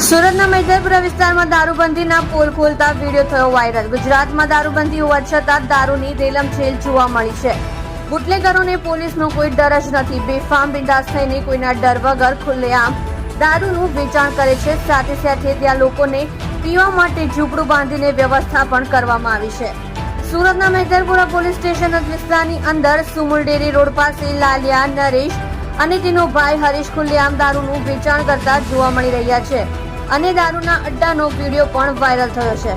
સુરતના મૈદરપુરા વિસ્તારમાં દારૂબંધીના પોલ ખોલતા વિડીયો થયો વાયરલ। ગુજરાતમાં દારૂબંધી હોવા છતાં દારૂની રેલમછેલ જોવા મળી છે। બુટલેગરોને પોલીસનો કોઈ ડર જ નથી। બેફામ બિંદાસ થઈને કોઈના ડર વગર ખુલ્લેઆમ દારૂનું વેચાણ કરે છે। સાથે સાથે ત્યાં લોકોને પીવા માટે ઝૂંપડું બાંધીને વ્યવસ્થા પણ કરવામાં આવી છે। સુરતના મૈદરપુરા પોલીસ સ્ટેશન વિસ્તારની અંદર સુમુલ ડેરી રોડ પાસે લાલિયા નરેશ અને તેનો ભાઈ હરીશ ખુલ્લેઆમ દારૂનું વેચાણ કરતા જોવા મળી રહ્યા છે અને દારૂના અડ્ડાનો વિડીયો પણ વાયરલ થયો છે।